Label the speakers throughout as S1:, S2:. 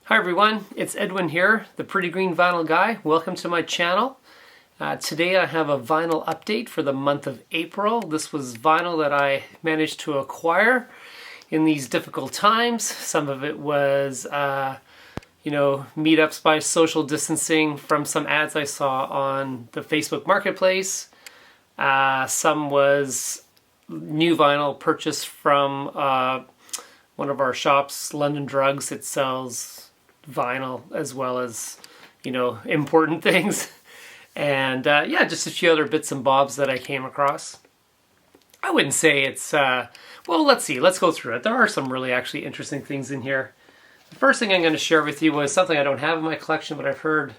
S1: Hi everyone, it's Edwin here, the Pretty Green Vinyl Guy. Welcome to my channel. Today I have a vinyl update for the month of April. This was vinyl that I managed to acquire in these difficult times. Some of it was, meetups by social distancing from some ads I saw on the Facebook Marketplace. Some was new vinyl purchased from one of our shops, London Drugs. It sells vinyl as well as, important things. And just a few other bits and bobs that I came across. I wouldn't say it's, let's see, let's go through it. There are some really actually interesting things in here. The first thing I'm going to share with you was something I don't have in my collection, but I've heard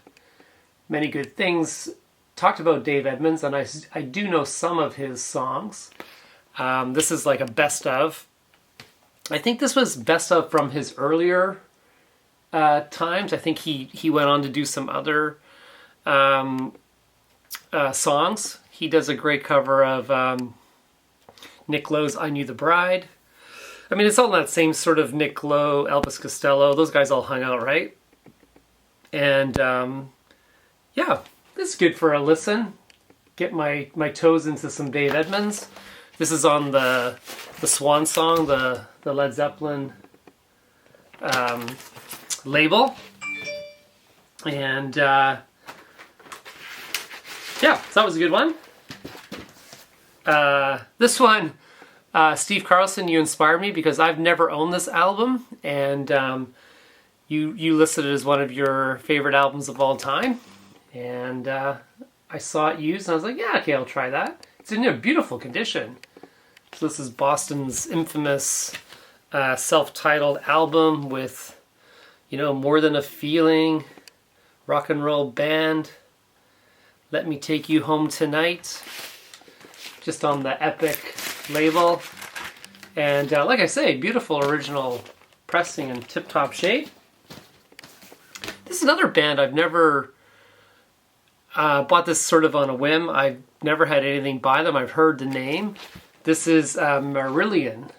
S1: many good things talked about Dave Edmunds, and I do know some of his songs. This is like a best of. I think this was best of from his earlier times. I think he went on to do some other songs. He does a great cover of Nick Lowe's I Knew the Bride. I mean, it's all that same sort of Nick Lowe, Elvis Costello. Those guys all hung out, right? And this is good for a listen. Get my toes into some Dave Edmunds. This is on the Swan Song, the Led Zeppelin label. And so that was a good one. This one, Steve Carlson, you inspired me because I've never owned this album, and you listed it as one of your favorite albums of all time, and I saw it used and I was like, yeah, okay, I'll try that. It's in a beautiful condition. So this is Boston's infamous self-titled album with, More Than a Feeling, Rock and Roll Band, Let Me Take You Home Tonight, just on the Epic label. And like I say, beautiful original pressing in tip-top shape. This is another band I've never bought this sort of on a whim. I've never had anything by them. I've heard the name. This is Marillion.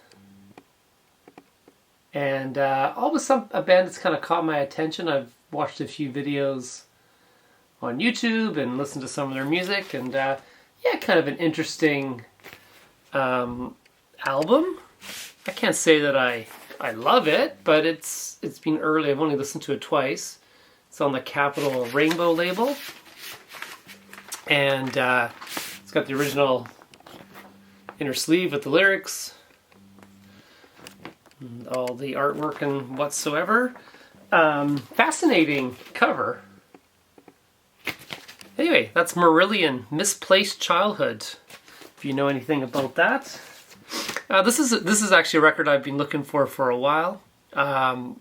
S1: And always a band that's kind of caught my attention. I've watched a few videos on YouTube and listened to some of their music. And kind of an interesting album. I can't say that I love it, but it's been early. I've only listened to it twice. It's on the Capitol Rainbow label. And it's got the original inner sleeve with the lyrics, and all the artwork and whatsoever. Fascinating cover. Anyway, that's Marillion, Misplaced Childhood, if you know anything about that. This is actually a record I've been looking for a while. I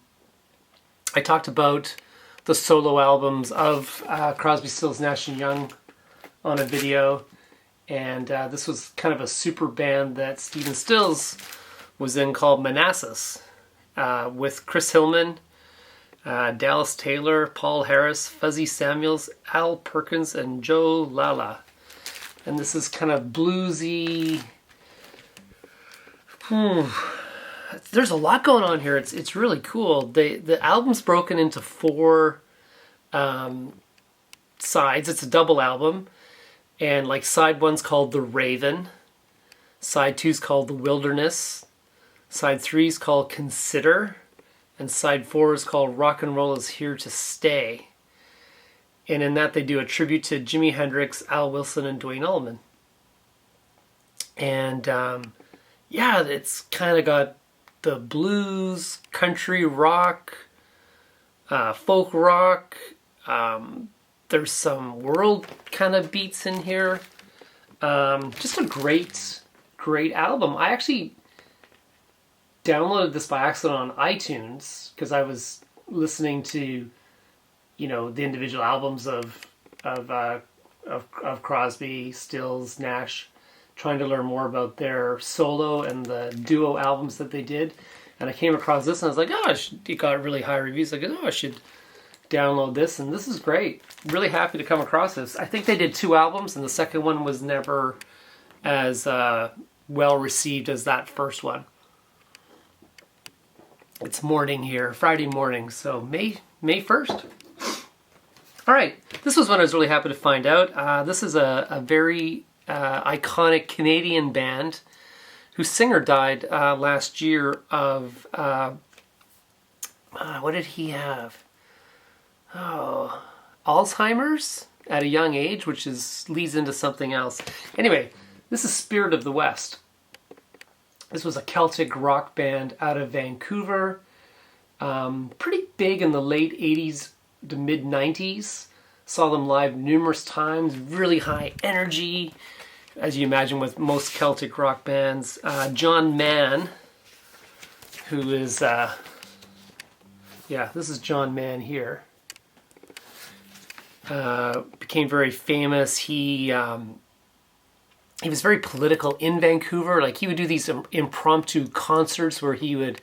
S1: talked about the solo albums of Crosby, Stills, Nash & Young on a video, and this was kind of a super band that Stephen Stills was in called Manassas, with Chris Hillman, Dallas Taylor, Paul Harris, Fuzzy Samuels, Al Perkins, and Joe Lala. And this is kind of bluesy. There's a lot going on here. It's really cool. The album's broken into 4 sides. It's a double album. And like side 1's called The Raven. Side 2's called The Wilderness. Side 3's called Consider. And side 4 is called Rock and Roll Is Here to Stay. And in that they do a tribute to Jimi Hendrix, Al Wilson, and Duane Allman. And it's kind of got the blues, country rock, folk rock. There's some world kind of beats in here. Just a great album. I actually downloaded this by accident on iTunes because I was listening to, the individual albums of Crosby, Stills, Nash, trying to learn more about their solo and the duo albums that they did. And I came across this and I was like, it got really high reviews. Like, I should download this, and this is great. Really happy to come across this. I think they did 2 albums, and the second one was never as well received as that first one. It's morning here, Friday morning, so May 1st. All right, this was one I was really happy to find out. This is a very iconic Canadian band whose singer died last year of, what did he have? Oh, Alzheimer's at a young age, which leads into something else. Anyway, this is Spirit of the West. This was a Celtic rock band out of Vancouver. Pretty big in the late 80s to mid 90s. Saw them live numerous times. Really high energy, as you imagine with most Celtic rock bands. John Mann, who is, this is John Mann here. Became very famous. He was very political in Vancouver. Like, he would do these impromptu concerts where he would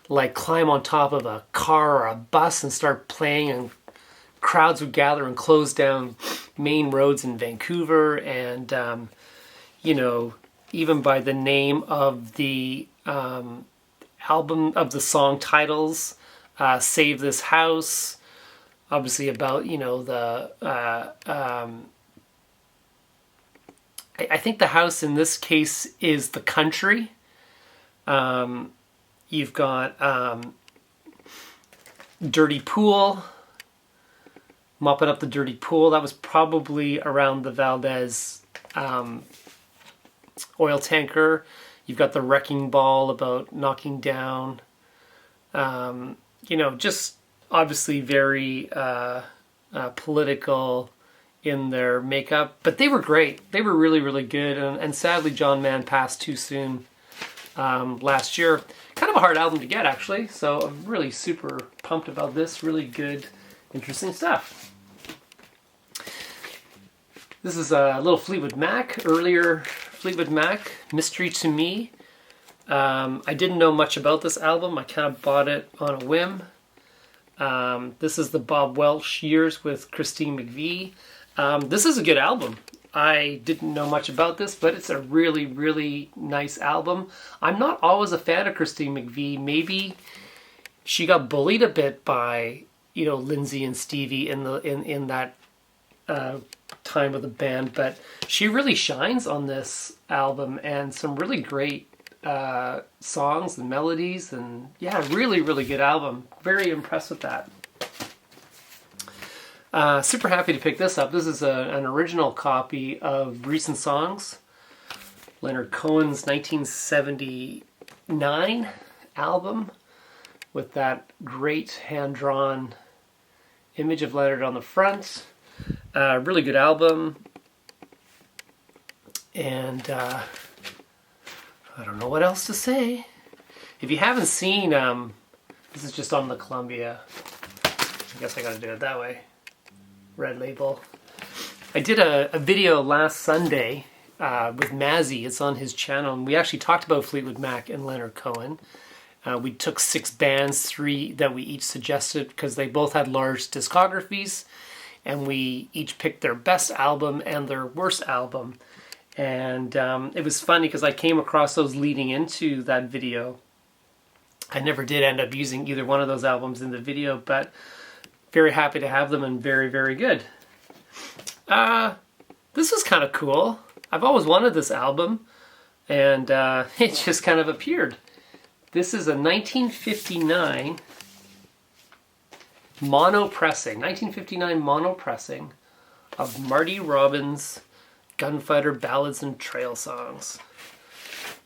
S1: like climb on top of a car or a bus and start playing, and crowds would gather and close down main roads in Vancouver. And even by the name of the album, of the song titles, Save This House, obviously about, I think the house in this case is the country. You've got Dirty Pool, mopping up the dirty pool. That was probably around the Valdez oil tanker. You've got the Wrecking Ball about knocking down. Just obviously very political in their makeup, but they were great. They were really, really good, and sadly John Mann passed too soon last year. Kind of a hard album to get, actually, so I'm really super pumped about this. Really good, interesting stuff. This is a little Fleetwood Mac, earlier Fleetwood Mac, Mystery to Me. I didn't know much about this album. I kind of bought it on a whim. This is the Bob Welch years with Christine McVie. This is a good album. I didn't know much about this, but it's a really, really nice album. I'm not always a fan of Christine McVie. Maybe she got bullied a bit by, Lindsay and Stevie in that time of the band, but she really shines on this album, and some really great songs and melodies, and really, really good album. Very impressed with that. Super happy to pick this up. This is an original copy of Recent Songs, Leonard Cohen's 1979 album, with that great hand-drawn image of Leonard on the front. Really good album. And I don't know what else to say. If you haven't seen, this is just on the Columbia. I guess I gotta do it that way. Red Label. I did a video last Sunday with Mazzy. It's on his channel, and we actually talked about Fleetwood Mac and Leonard Cohen. We took 6 bands, 3 that we each suggested because they both had large discographies, and we each picked their best album and their worst album. And it was funny because I came across those leading into that video. I never did end up using either one of those albums in the video, but very happy to have them, and very, very good. This is kind of cool. I've always wanted this album, and it just kind of appeared. This is a 1959 mono pressing of Marty Robbins' Gunfighter Ballads and Trail Songs.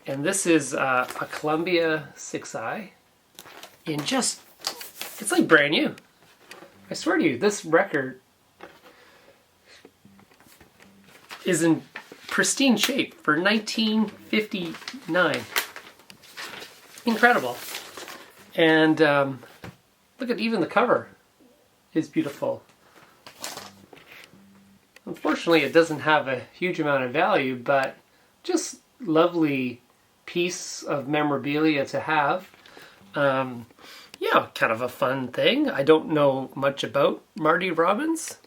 S1: And this is a Columbia 6i in just, it's like brand new. I swear to you, this record is in pristine shape for 1959. Incredible. And look at, even the cover is beautiful. Unfortunately, it doesn't have a huge amount of value, but just lovely piece of memorabilia to have. Kind of a fun thing. I don't know much about Marty Robbins,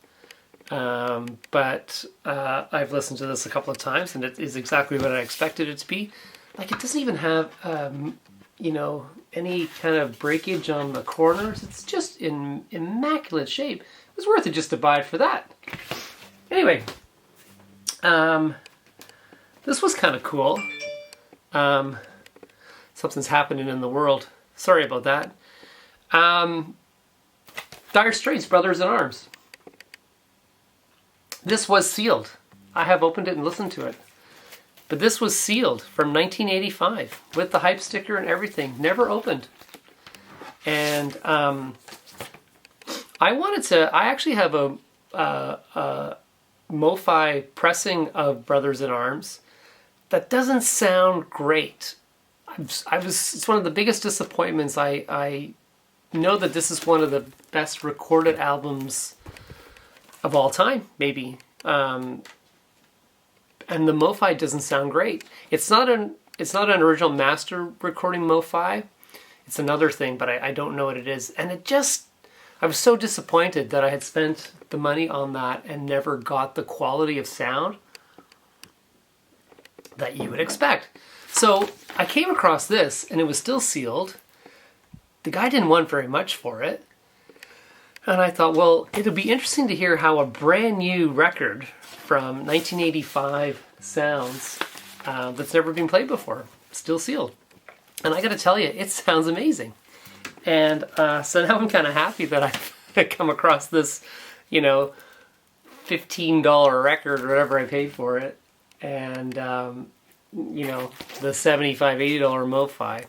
S1: but I've listened to this a couple of times, and it is exactly what I expected it to be. Like, it doesn't even have any kind of breakage on the corners. It's just in immaculate shape. It was worth it just to buy it for that. Anyway, this was kind of cool. Something's happening in the world. Sorry about that. Dire Straits, Brothers in Arms. This was sealed. I have opened it and listened to it. But this was sealed from 1985 with the hype sticker and everything. Never opened. And I actually have a MoFi pressing of Brothers in Arms that doesn't sound great. It's one of the biggest disappointments. I know that this is one of the best recorded albums of all time, maybe. And the MoFi doesn't sound great. It's not an original master recording MoFi. It's another thing, but I don't know what it is. And I was so disappointed that I had spent the money on that and never got the quality of sound that you would expect. So I came across this, and it was still sealed. The guy didn't want very much for it. And I thought, well, it'll be interesting to hear how a brand new record from 1985 sounds that's never been played before, still sealed. And I got to tell you, it sounds amazing. And so now I'm kind of happy that I've come across this, $15 record or whatever I paid for it. And, the $75, $80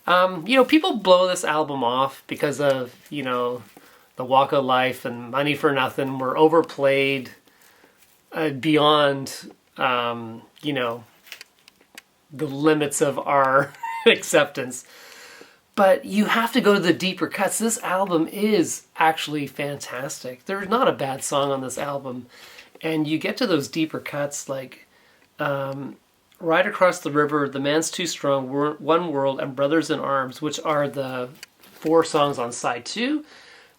S1: MoFi. People blow this album off because of, The Walk of Life and Money for Nothing were overplayed beyond, the limits of our acceptance. But you have to go to the deeper cuts. This album is actually fantastic. There's not a bad song on this album. And you get to those deeper cuts like Ride Across the River, The Man's Too Strong, One World, and Brothers in Arms, which are the 4 songs on side 2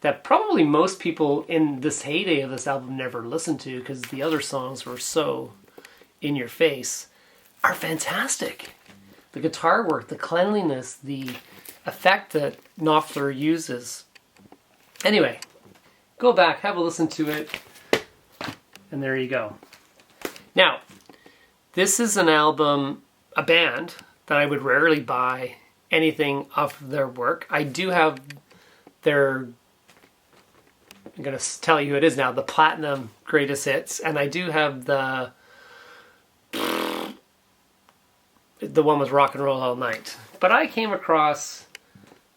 S1: that probably most people in this heyday of this album never listened to because the other songs were so in your face, are fantastic. The guitar work, the cleanliness, the effect that Knopfler uses. Anyway, go back, have a listen to it, and there you go. Now, this is an album, a band, that I would rarely buy anything off of their work. I do have their, I'm going to tell you who it is now, the Platinum Greatest Hits, and I do have the one with Rock and Roll All Night. But I came across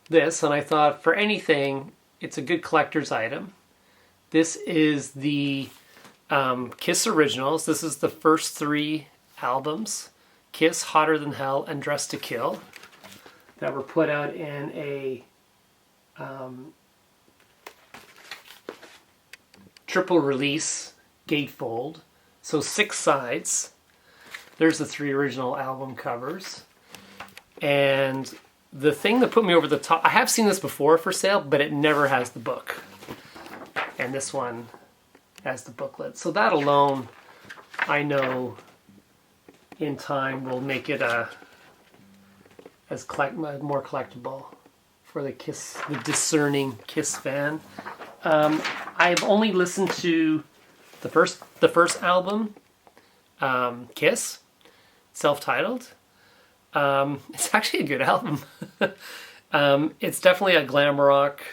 S1: this, and I thought, for anything, it's a good collector's item. This is the Kiss Originals. This is the first 3 albums, Kiss, Hotter Than Hell, and Dressed to Kill, that were put out in a triple release gatefold. So 6 sides. There's the 3 original album covers. And the thing that put me over the top, I have seen this before for sale, but it never has the book. And this one has the booklet. So that alone, I know in time will make it more collectible for the discerning Kiss fan. I've only listened to the first album, Kiss, self-titled. It's actually a good album. It's definitely a glam rock.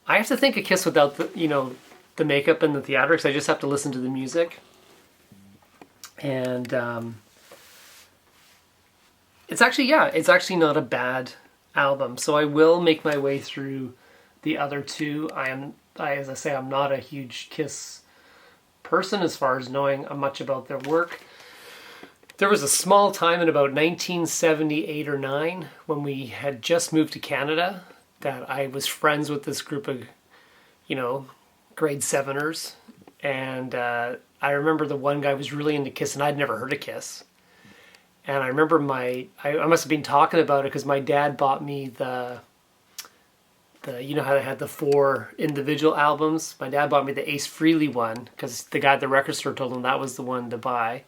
S1: I have to think of Kiss without the makeup and the theatrics. I just have to listen to the music. And it's actually not a bad album. So I will make my way through the other 2. As I say, I'm not a huge Kiss person as far as knowing much about their work. There was a small time in about 1978 or 9 when we had just moved to Canada that I was friends with this group of, grade 7ers. And I remember the one guy was really into Kiss, and I'd never heard of Kiss. And I remember I must have been talking about it because my dad bought me the how they had the 4 individual albums. My dad bought me the Ace Frehley one because the guy at the record store told him that was the one to buy.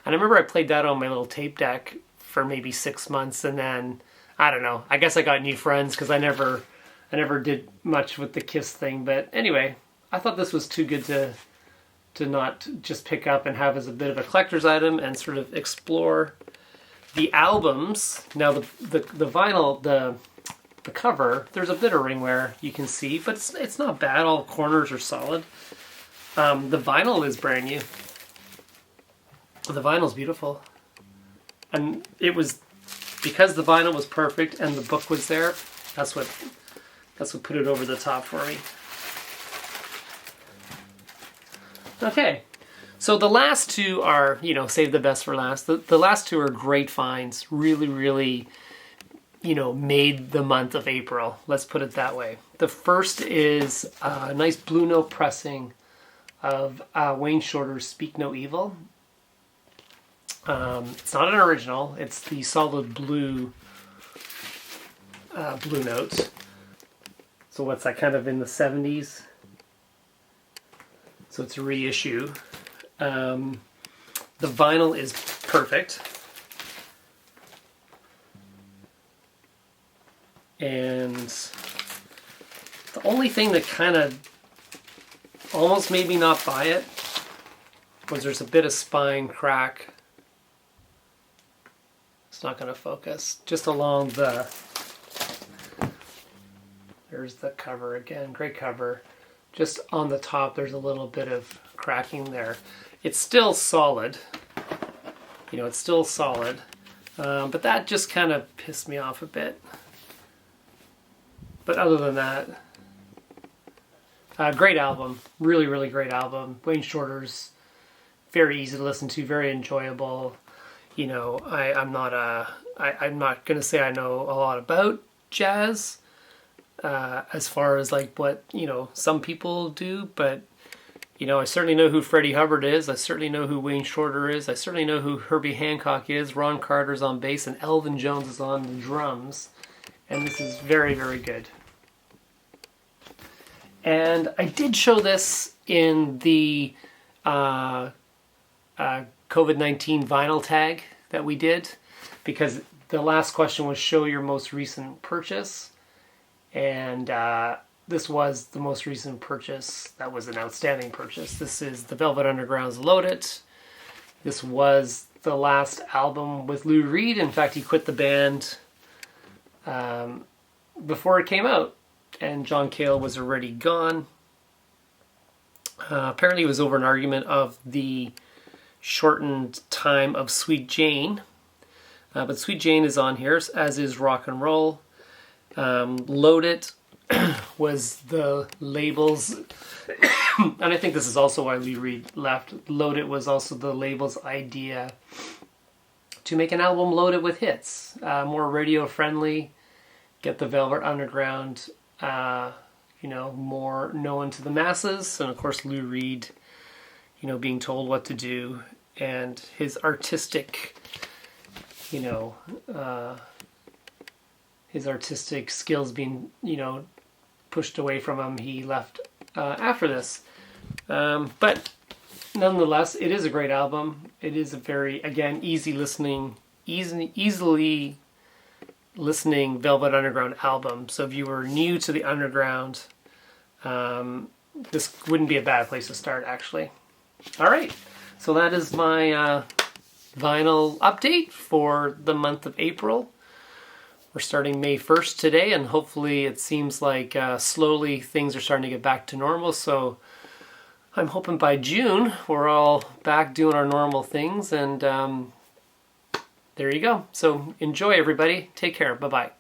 S1: And I remember I played that on my little tape deck for maybe 6 months, and then I don't know. I guess I got new friends because I never did much with the Kiss thing. But anyway, I thought this was too good to not just pick up and have as a bit of a collector's item and sort of explore the albums. Now the vinyl, the cover, there's a bit of ring wear you can see, but it's not bad. All corners are solid. The vinyl is brand new. The vinyl's beautiful. And it was because the vinyl was perfect and the book was there, that's what put it over the top for me. Okay, so the last two are, save the best for last. The last two are great finds. Really, really, made the month of April. Let's put it that way. The first is a nice Blue Note pressing of Wayne Shorter's Speak No Evil. It's not an original. It's the solid blue Blue Notes. So what's that, kind of in the 70s? So it's a reissue. The vinyl is perfect. And the only thing that kind of almost made me not buy it was there's a bit of spine crack. It's not going to focus. Just along there's the cover again. Great cover. Just on the top, there's a little bit of cracking there. It's still solid. It's still solid. But that just kind of pissed me off a bit. But other than that, great album. Really, really great album. Wayne Shorter's very easy to listen to, very enjoyable. I'm not going to say I know a lot about jazz. As far as like what, some people do, but, I certainly know who Freddie Hubbard is. I certainly know who Wayne Shorter is. I certainly know who Herbie Hancock is. Ron Carter's on bass and Elvin Jones is on the drums. And this is very, very good. And I did show this in the COVID-19 vinyl tag that we did, because the last question was show your most recent purchase. And this was the most recent purchase. That was an outstanding purchase. This is the Velvet Underground's Load It. This was the last album with Lou Reed. In fact, he quit the band before it came out. And John Cale was already gone. Apparently it was over an argument of the shortened time of Sweet Jane. But Sweet Jane is on here, as is Rock and Roll. Load It was the label's, and I think this is also why Lou Reed left. Load It was also the label's idea to make an album loaded with hits, more radio friendly, get the Velvet Underground, more known to the masses, and of course Lou Reed, being told what to do, and his artistic, his artistic skills being, pushed away from him. He left after this. But nonetheless, it is a great album. It is a very, again, easily listening Velvet Underground album. So if you were new to the Underground, this wouldn't be a bad place to start, actually. All right. So that is my vinyl update for the month of April. We're starting May 1st today, and hopefully it seems like slowly things are starting to get back to normal. So I'm hoping by June we're all back doing our normal things, and there you go. So enjoy, everybody. Take care. Bye-bye.